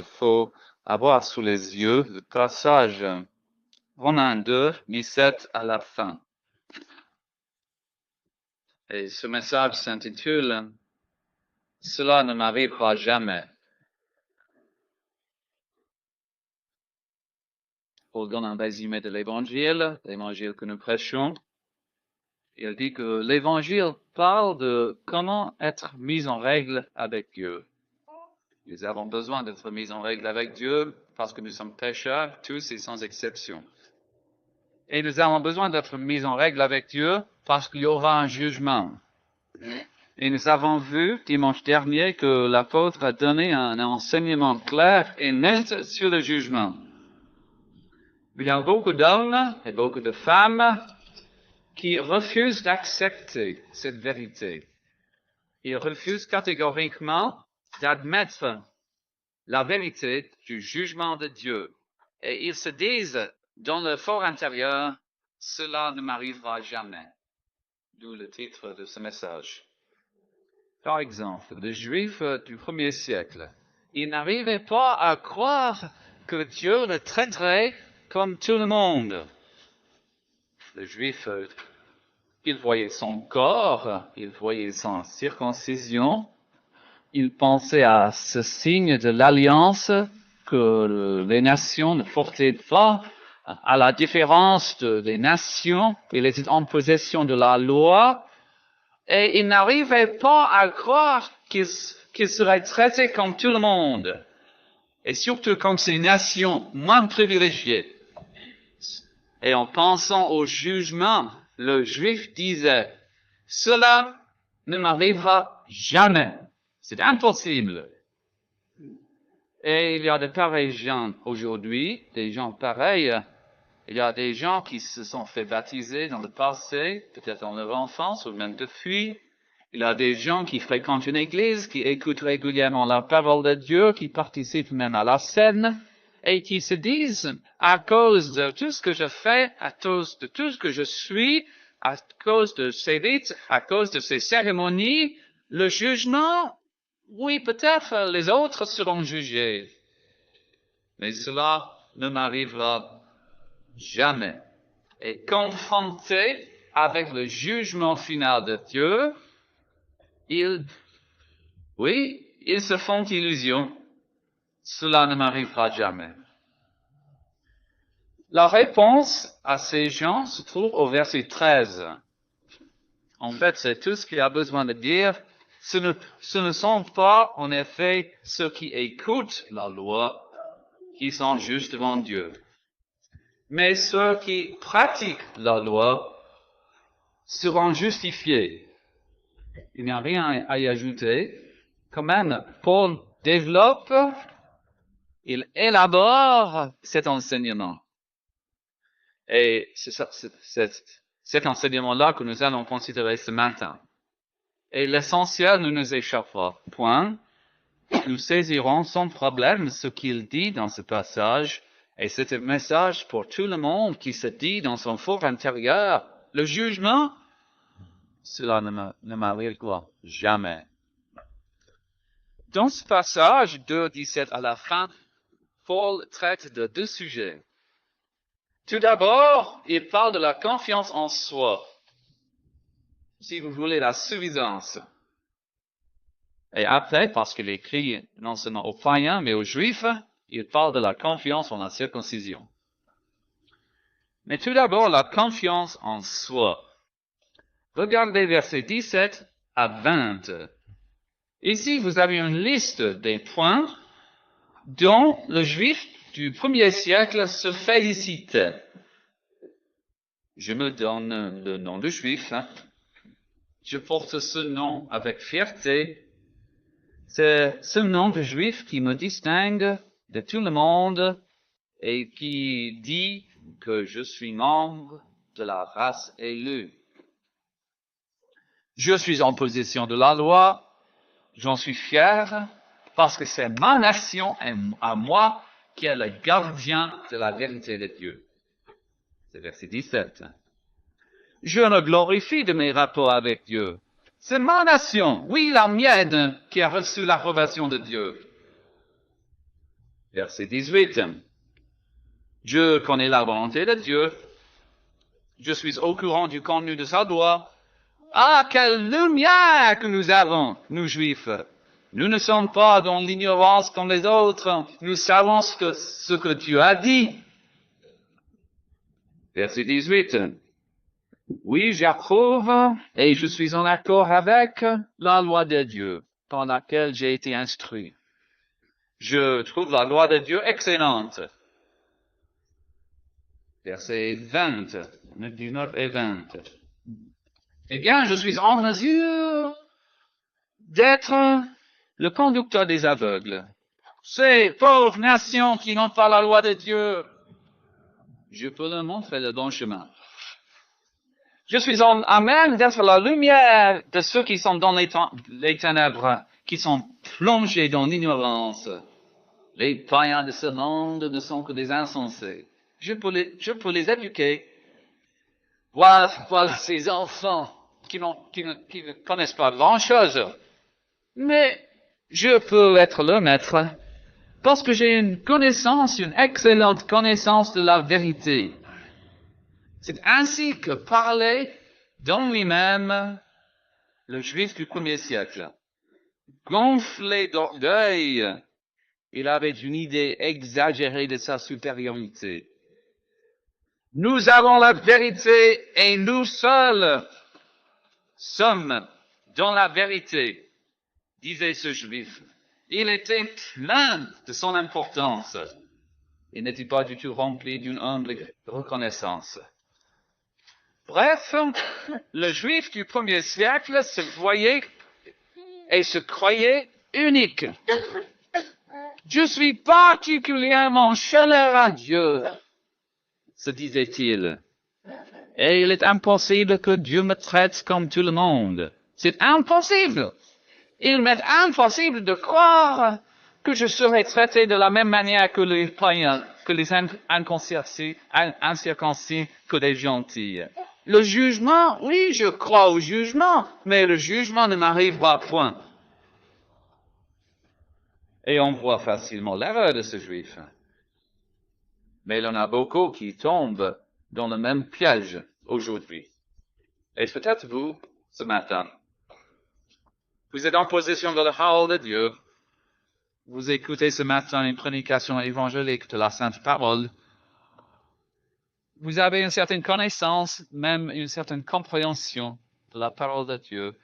Il faut avoir sous les yeux le passage Romains 2, 17 à la fin. Et ce message s'intitule « Cela ne m'arrivera jamais ». Paul donne un résumé de l'évangile que nous prêchons. Il dit que l'évangile parle de comment être mis en règle avec Dieu. Nous avons besoin d'être mis en règle avec Dieu parce que nous sommes pécheurs, tous et sans exception. Et nous avons besoin d'être mis en règle avec Dieu parce qu'il y aura un jugement. Et nous avons vu dimanche dernier que l'apôtre a donné un enseignement clair et net sur le jugement. Il y a beaucoup d'hommes et beaucoup de femmes qui refusent d'accepter cette vérité. Ils refusent catégoriquement d'admettre la vérité du jugement de Dieu. Et ils se disent dans le fort intérieur, cela ne m'arrivera jamais. D'où le titre de ce message. Par exemple, les Juifs du premier siècle, ils n'arrivaient pas à croire que Dieu le traiterait comme tout le monde. Les Juifs, ils voyaient son corps, ils voyaient son circoncision, ils pensaient à ce signe de l'alliance que les nations ne portaient pas, à la différence des nations, ils étaient en possession de la loi, et ils n'arrivaient pas à croire qu'ils seraient traités comme tout le monde, et surtout comme ces nations moins privilégiées. Et en pensant au jugement, le Juif disait, cela ne m'arrivera jamais. C'est impossible. Et il y a de pareils gens aujourd'hui, des gens pareils. Il y a des gens qui se sont fait baptiser dans le passé, peut-être dans leur enfance ou même depuis. Il y a des gens qui fréquentent une église, qui écoutent régulièrement la parole de Dieu, qui participent même à la scène, et qui se disent, à cause de tout ce que je fais, à cause de tout ce que je suis, à cause de ces rites, à cause de ces cérémonies, le jugement, oui, peut-être les autres seront jugés. Mais cela ne m'arrivera jamais. Et confronté avec le jugement final de Dieu, ils se font illusion. Cela ne m'arrivera jamais. La réponse à ces gens se trouve au verset 13. En fait, c'est tout ce qu'il y a besoin de dire. Ce ne sont pas, en effet, ceux qui écoutent la loi qui sont justes devant Dieu. Mais ceux qui pratiquent la loi seront justifiés. Il n'y a rien à y ajouter. Quand même, Paul développe, il élabore cet enseignement. Et c'est cet enseignement-là que nous allons considérer ce matin. Et l'essentiel ne nous échappe pas. Point. Nous saisirons sans problème ce qu'il dit dans ce passage. Et c'est un message pour tout le monde qui se dit dans son fort intérieur, le jugement, cela ne m'arrivera jamais. Dans ce passage 2:17 à la fin, Paul traite de deux sujets. Tout d'abord, il parle de la confiance en soi. Si vous voulez, la suffisance. Et après, parce qu'il écrit non seulement aux païens, mais aux juifs, il parle de la confiance en la circoncision. Mais tout d'abord, la confiance en soi. Regardez versets 17 à 20. Ici, vous avez une liste des points dont le juif du premier siècle se félicitait. Je me donne le nom de juif. Je porte ce nom avec fierté. C'est ce nom de juif qui me distingue de tout le monde et qui dit que je suis membre de la race élue. Je suis en possession de la loi. J'en suis fier parce que c'est ma nation et à moi qui est le gardien de la vérité de Dieu. C'est verset 17. Je me glorifie de mes rapports avec Dieu. C'est ma nation, oui, la mienne, qui a reçu l'approbation de Dieu. Verset 18. Je connais la volonté de Dieu. Je suis au courant du contenu de sa loi. Ah, quelle lumière que nous avons, nous juifs. Nous ne sommes pas dans l'ignorance comme les autres. Nous savons ce que Dieu a dit. Verset 18. Oui, j'approuve et je suis en accord avec la loi de Dieu par laquelle j'ai été instruit. Je trouve la loi de Dieu excellente. Verset 20, 19 et 20. Eh bien, je suis en mesure d'être le conducteur des aveugles. Ces pauvres nations qui n'ont pas la loi de Dieu, je peux leur montrer le bon chemin. Je suis en même d'être la lumière de ceux qui sont dans les ténèbres, qui sont plongés dans l'ignorance. Les païens de ce monde ne sont que des insensés. Je peux les éduquer. Voilà ces enfants qui ne connaissent pas grand-chose. Mais je peux être leur maître parce que j'ai une excellente connaissance de la vérité. C'est ainsi que parlait dans lui-même le juif du premier siècle. Gonflé d'orgueil, il avait une idée exagérée de sa supériorité. Nous avons la vérité et nous seuls sommes dans la vérité, disait ce juif. Il était plein de son importance. Il n'était pas du tout rempli d'une humble reconnaissance. Bref, le juif du premier siècle se voyait et se croyait unique. Je suis particulièrement chaleur à Dieu, se disait-il. Et il est impossible que Dieu me traite comme tout le monde. C'est impossible. Il m'est impossible de croire que je serai traité de la même manière que les païens, que les incirconcis, que les gentils. Le jugement, oui, je crois au jugement, mais le jugement ne m'arrivera point. Et on voit facilement l'erreur de ce juif. Mais il y en a beaucoup qui tombent dans le même piège aujourd'hui. Et peut-être vous, ce matin. Vous êtes en possession de la parole de Dieu. Vous écoutez ce matin une prédication évangélique de la Sainte Parole. Vous avez une certaine connaissance, même une certaine compréhension de la parole de Dieu.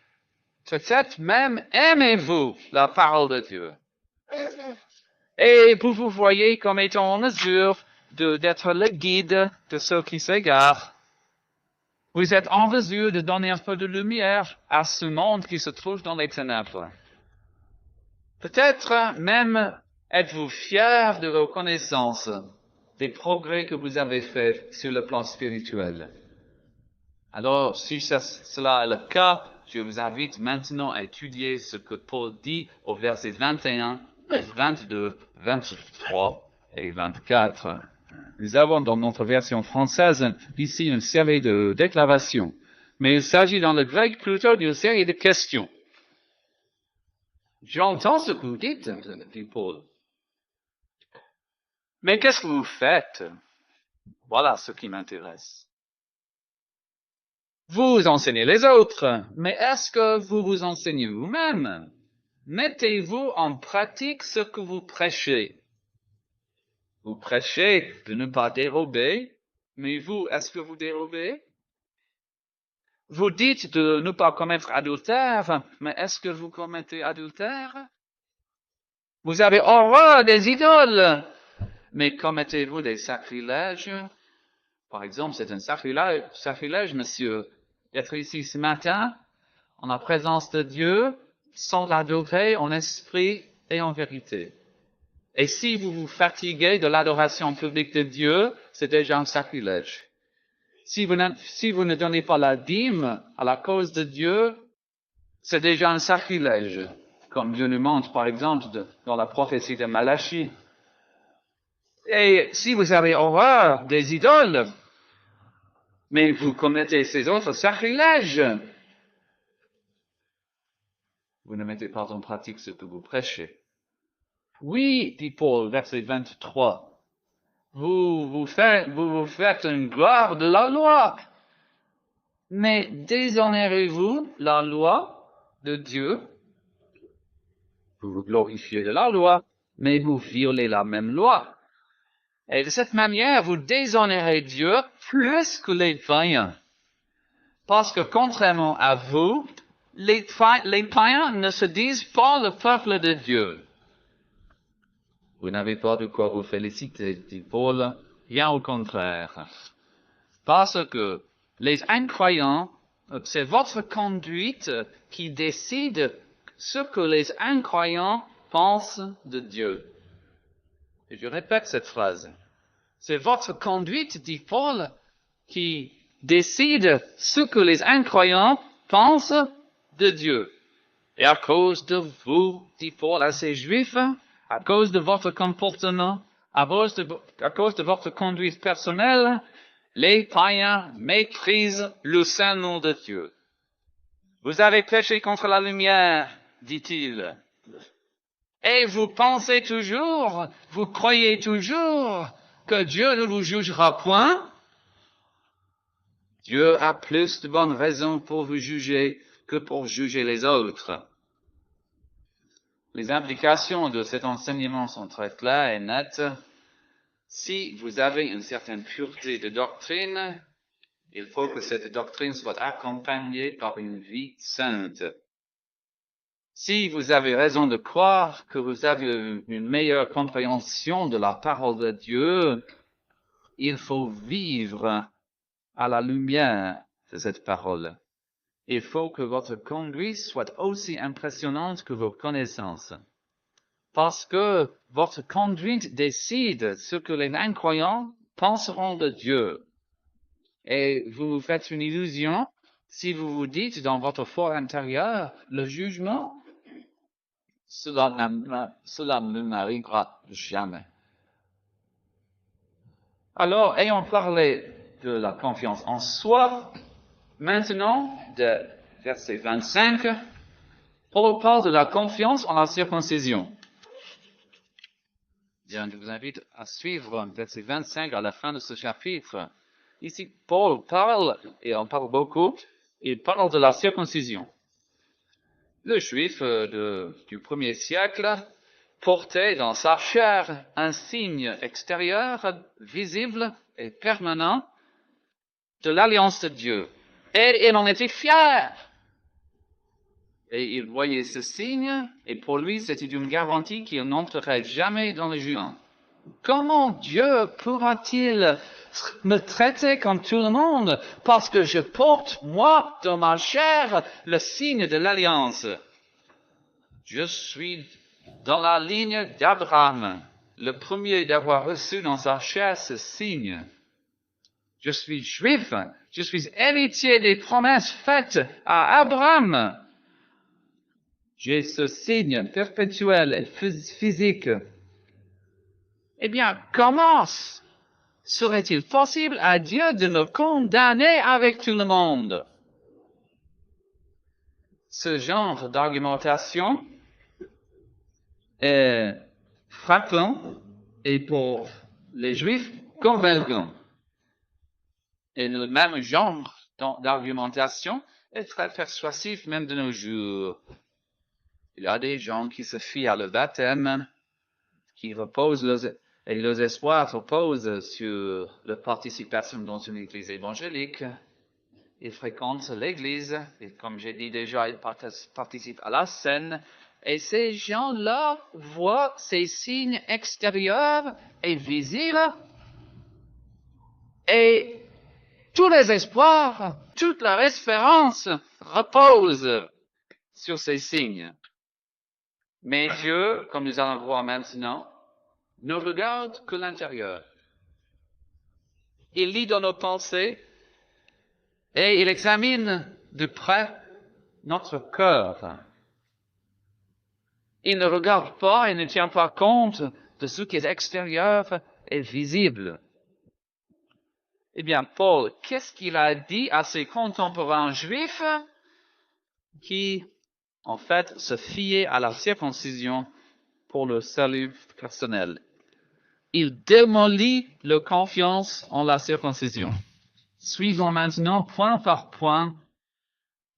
Peut-être même aimez-vous la parole de Dieu. Et vous vous voyez comme étant en mesure d'être le guide de ceux qui s'égarent. Vous êtes en mesure de donner un peu de lumière à ce monde qui se trouve dans les ténèbres. Peut-être même êtes-vous fiers de vos connaissances, des progrès que vous avez faits sur le plan spirituel. Alors, si cela est le cas, je vous invite maintenant à étudier ce que Paul dit au verset 21, 22, 23 et 24. Nous avons dans notre version française ici une série de déclarations, mais il s'agit dans le grec plutôt d'une série de questions. J'entends ce que vous dites, dit Paul. Mais qu'est-ce que vous faites? Voilà ce qui m'intéresse. Vous enseignez les autres, mais est-ce que vous vous enseignez vous-même? Mettez-vous en pratique ce que vous prêchez. Vous prêchez de ne pas dérober, mais vous, est-ce que vous dérobez? Vous dites de ne pas commettre adultère, mais est-ce que vous commettez adultère? Vous avez horreur des idoles, mais commettez-vous des sacrilèges? Par exemple, c'est un sacrilège, monsieur, d'être ici ce matin, en la présence de Dieu, sans l'adorer en esprit et en vérité. Et si vous vous fatiguez de l'adoration publique de Dieu, c'est déjà un sacrilège. Si vous ne donnez pas la dîme à la cause de Dieu, c'est déjà un sacrilège. Comme Dieu nous montre, par exemple, dans la prophétie de Malachie. Et si vous avez horreur des idoles, mais vous commettez ces autres sacrilèges, vous ne mettez pas en pratique ce que vous prêchez. Oui, dit Paul, verset 23. Vous faites une gloire de la loi. Mais déshonorez-vous la loi de Dieu? Vous vous glorifiez de la loi, mais vous violez la même loi. Et de cette manière, vous déshonorez Dieu plus que les païens. Parce que contrairement à vous, les païens ne se disent pas le peuple de Dieu. Vous n'avez pas de quoi vous féliciter, dit Paul, bien au contraire. Parce que les incroyants, c'est votre conduite qui décide ce que les incroyants pensent de Dieu. Et je répète cette phrase. C'est votre conduite, dit Paul, qui décide ce que les incroyants pensent de Dieu. Et à cause de vous, dit Paul à ces Juifs, à cause de votre comportement, à cause de votre conduite personnelle, les païens méprisent le saint nom de Dieu. Vous avez péché contre la lumière, dit-il. Et vous pensez toujours, vous croyez toujours que Dieu ne vous jugera point? Dieu a plus de bonnes raisons pour vous juger que pour juger les autres. Les implications de cet enseignement sont très claires et nettes. Si vous avez une certaine pureté de doctrine, il faut que cette doctrine soit accompagnée par une vie sainte. Si vous avez raison de croire que vous avez une meilleure compréhension de la parole de Dieu, il faut vivre à la lumière de cette parole. Il faut que votre conduite soit aussi impressionnante que vos connaissances. Parce que votre conduite décide ce que les incroyants penseront de Dieu. Et vous vous faites une illusion si vous vous dites dans votre fort intérieur, le jugement, cela ne m'arrivera jamais. Alors, ayant parlé de la confiance en soi, maintenant, de verset 25, Paul parle de la confiance en la circoncision. Bien, je vous invite à suivre verset 25 à la fin de ce chapitre. Ici, Paul parle, et on parle beaucoup, il parle de la circoncision. Le juif du premier siècle portait dans sa chair un signe extérieur, visible et permanent de l'alliance de Dieu. Et il en était fier. Et il voyait ce signe, et pour lui, c'était une garantie qu'il n'entrerait jamais dans le jugement. Comment Dieu pourra-t-il me traiter comme tout le monde parce que je porte, moi, dans ma chair, le signe de l'alliance? Je suis dans la ligne d'Abraham, le premier d'avoir reçu dans sa chair ce signe. Je suis juif, je suis héritier des promesses faites à Abraham. J'ai ce signe perpétuel et physique. Eh bien, comment serait-il possible à Dieu de me condamner avec tout le monde? Ce genre d'argumentation est frappant et pour les Juifs convaincant. Et le même genre d'argumentation est très persuasif même de nos jours. Il y a des gens qui se fient à le baptême, qui reposent et leurs espoirs reposent sur la participation dans une église évangélique. Ils fréquentent l'église, et comme j'ai dit déjà, ils participent à la scène, et ces gens-là voient ces signes extérieurs et visibles, et tous les espoirs, toute leur espérance repose sur ces signes. Mais Dieu, comme nous allons voir maintenant, ne regarde que l'intérieur. Il lit dans nos pensées et il examine de près notre cœur. Il ne regarde pas et ne tient pas compte de ce qui est extérieur et visible. Eh bien, Paul, qu'est-ce qu'il a dit à ses contemporains juifs qui, en fait, se fiaient à la circoncision pour le salut personnel. Il démolit leur confiance en la circoncision. Suivons maintenant point par point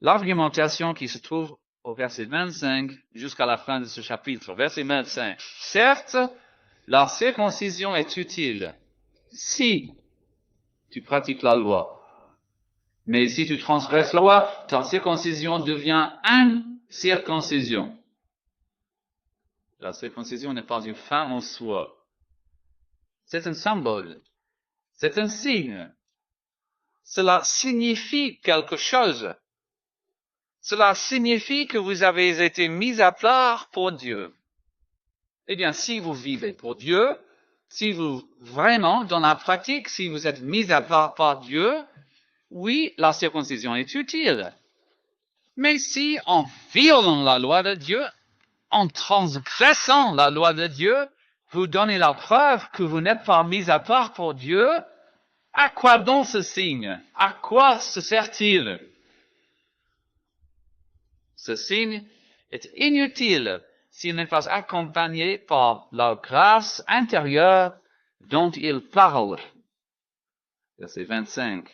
l'argumentation qui se trouve au verset 25 jusqu'à la fin de ce chapitre. Verset 25. Certes, la circoncision est utile si tu pratiques la loi. Mais si tu transgresses la loi, ta circoncision devient incirconcision. La circoncision n'est pas une fin en soi. C'est un symbole. C'est un signe. Cela signifie quelque chose. Cela signifie que vous avez été mis à part pour Dieu. Eh bien, si vous vivez pour Dieu, si vous vraiment, dans la pratique, si vous êtes mis à part par Dieu, oui, la circoncision est utile. Mais si, en violant la loi de Dieu, en transgressant la loi de Dieu, vous donnez la preuve que vous n'êtes pas mis à part pour Dieu, à quoi donc ce signe? À quoi se sert-il? Ce signe est inutile s'il n'est pas accompagné par la grâce intérieure dont il parle. Verset 25.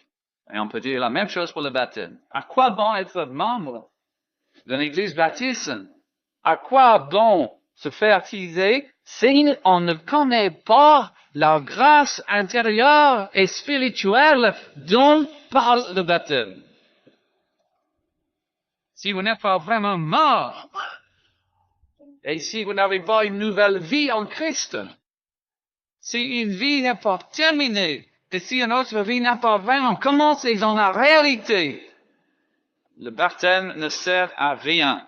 Et on peut dire la même chose pour le baptême. À quoi bon être membre d'une église baptiste? À quoi bon se faire baptiser si on ne connaît pas la grâce intérieure et spirituelle dont parle le baptême? Si vous n'êtes pas vraiment mort, et si vous n'avez pas une nouvelle vie en Christ, si une vie n'est pas terminée, et si une autre vie n'a pas vraiment commencé dans la réalité, le baptême ne sert à rien.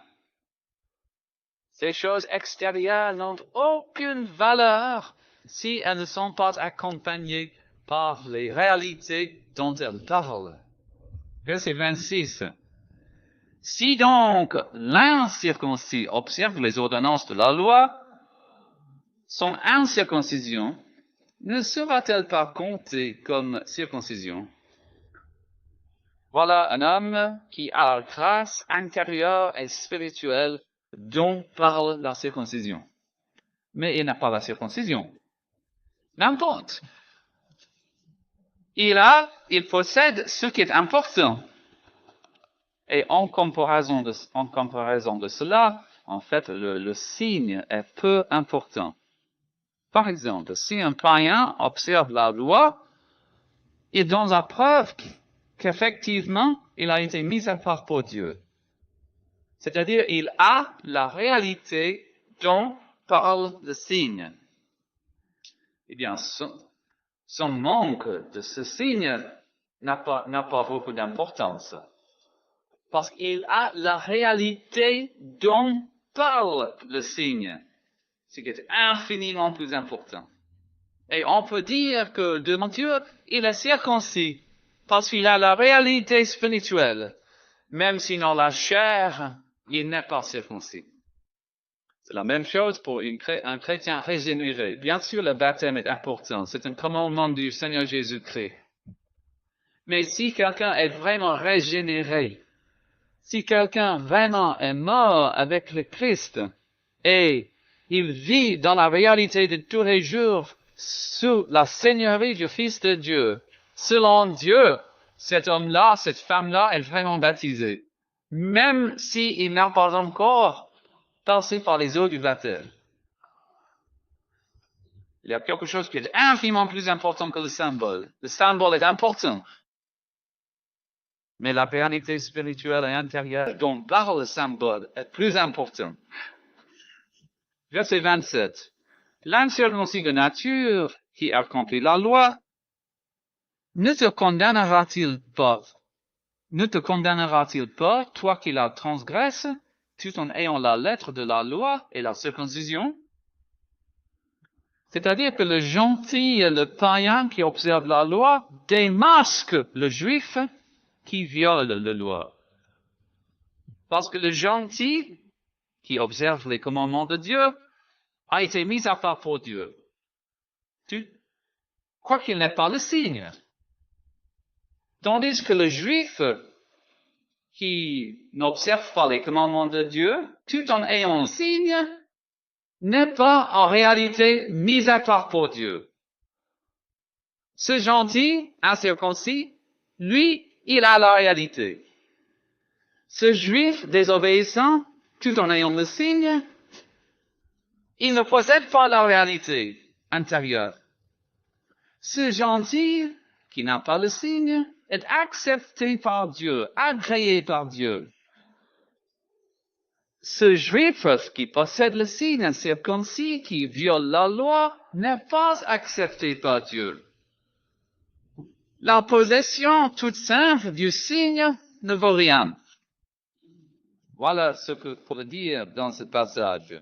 Ces choses extérieures n'ont aucune valeur si elles ne sont pas accompagnées par les réalités dont elles parlent. Verset 26. Si donc l'incirconcis observe les ordonnances de la loi, son incirconcision ne sera-t-elle pas comptée comme circoncision? Voilà un homme qui a la grâce intérieure et spirituelle dont parle la circoncision. Mais il n'a pas la circoncision. N'importe. Il possède ce qui est important. Et en comparaison de cela, en fait, le signe est peu important. Par exemple, si un païen observe la loi, il donne la preuve qu'effectivement, il a été mis à part pour Dieu. C'est-à-dire, il a la réalité dont parle le signe. Eh bien, son manque de ce signe n'a pas beaucoup d'importance. Parce qu'il a la réalité dont parle le signe, ce qui est infiniment plus important. Et on peut dire que devant Dieu, il est circoncis, parce qu'il a la réalité spirituelle, même si dans la chair, il n'est pas circoncis. C'est la même chose pour un chrétien régénéré. Bien sûr, le baptême est important, c'est un commandement du Seigneur Jésus-Christ. Mais si quelqu'un est vraiment régénéré, si quelqu'un vraiment est mort avec le Christ et il vit dans la réalité de tous les jours sous la seigneurie du Fils de Dieu, selon Dieu, cet homme-là, cette femme-là est vraiment baptisée, même s'il n'a pas encore passé par les eaux du baptême. Il y a quelque chose qui est infiniment plus important que le symbole. Le symbole est important. Mais la réalité spirituelle et intérieure dont parle le symbole est plus importante. Verset 27. L'incirconcis de nature qui accomplit la loi ne te condamnera-t-il pas, toi qui la transgresses, tout en ayant la lettre de la loi et la circoncision? C'est-à-dire que le gentil et le païen qui observe la loi démasque le juif qui viole la loi. Parce que le gentil, qui observe les commandements de Dieu, a été mis à part pour Dieu. Quoi qu'il n'ait pas le signe. Tandis que le juif, qui n'observe pas les commandements de Dieu, tout en ayant le signe, n'est pas en réalité mis à part pour Dieu. Ce gentil, incirconcis, lui, il a la réalité. Ce juif désobéissant, tout en ayant le signe, il ne possède pas la réalité intérieure. Ce gentil, qui n'a pas le signe, est accepté par Dieu, agréé par Dieu. Ce juif qui possède le signe incirconcis, qui viole la loi, n'est pas accepté par Dieu. La possession toute simple du signe ne vaut rien. Voilà ce que pour dire dans ce passage.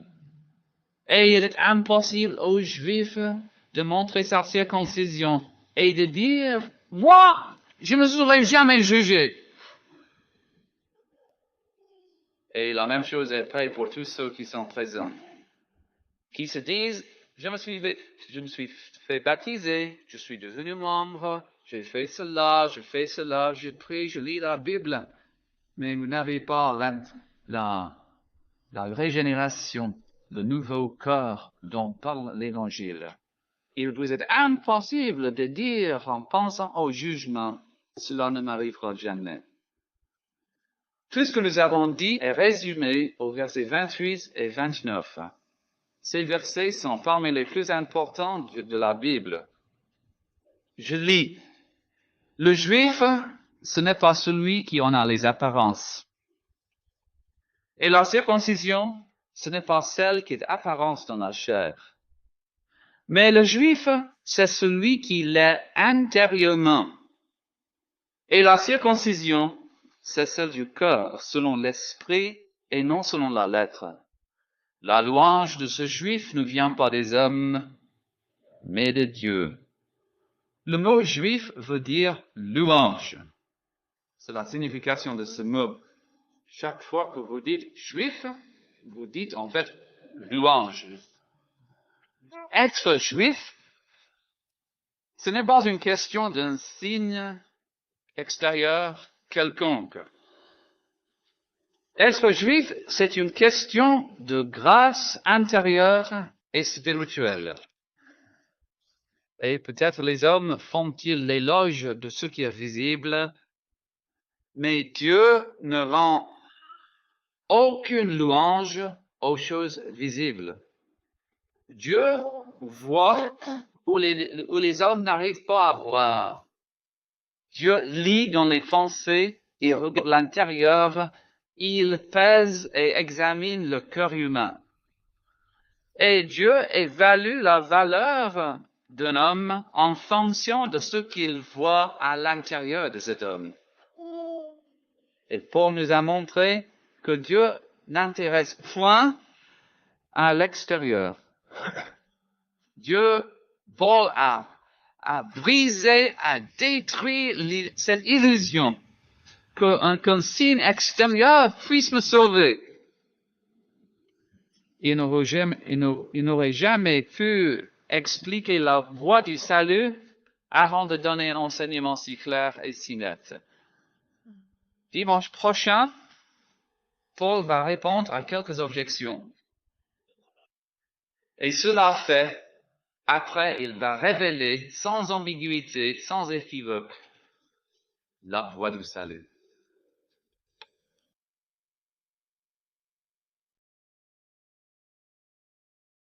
Et il est impossible aux Juifs de montrer sa circoncision et de dire, moi, je ne serai jamais jugé. Et la même chose est vraie pour tous ceux qui sont présents, qui se disent, je me suis fait baptiser, je suis devenu membre, j'ai fait cela, je prie, je lis la Bible, mais vous n'avez pas la régénération, le nouveau cœur dont parle l'Évangile. Il vous est impossible de dire en pensant au jugement, cela ne m'arrivera jamais. Tout ce que nous avons dit est résumé aux versets 28 et 29. Ces versets sont parmi les plus importants de la Bible. Je lis. Le juif, ce n'est pas celui qui en a les apparences. Et la circoncision, ce n'est pas celle qui est apparence dans la chair. Mais le juif, c'est celui qui l'est intérieurement. Et la circoncision, c'est celle du cœur, selon l'esprit et non selon la lettre. La louange de ce juif ne vient pas des hommes, mais de Dieu. Le mot juif veut dire louange. C'est la signification de ce mot. Chaque fois que vous dites juif, vous dites en fait louange. Être juif, ce n'est pas une question d'un signe extérieur quelconque. Être juif, c'est une question de grâce intérieure et spirituelle. Et peut-être les hommes font-ils l'éloge de ce qui est visible, mais Dieu ne rend aucune louange aux choses visibles. Dieu voit où les hommes n'arrivent pas à voir. Dieu lit dans les pensées, il regarde l'intérieur, il pèse et examine le cœur humain. Et Dieu évalue la valeur d'un homme en fonction de ce qu'il voit à l'intérieur de cet homme. Et Paul nous a montré que Dieu n'intéresse point à l'extérieur. Paul a brisé, a détruit cette illusion qu'un signe extérieur puisse me sauver. Il n'aurait jamais pu expliquer la voie du salut avant de donner un enseignement si clair et si net. Dimanche prochain, Paul va répondre à quelques objections. Et cela fait, après, il va révéler sans ambiguïté, sans équivoque, la voie du salut.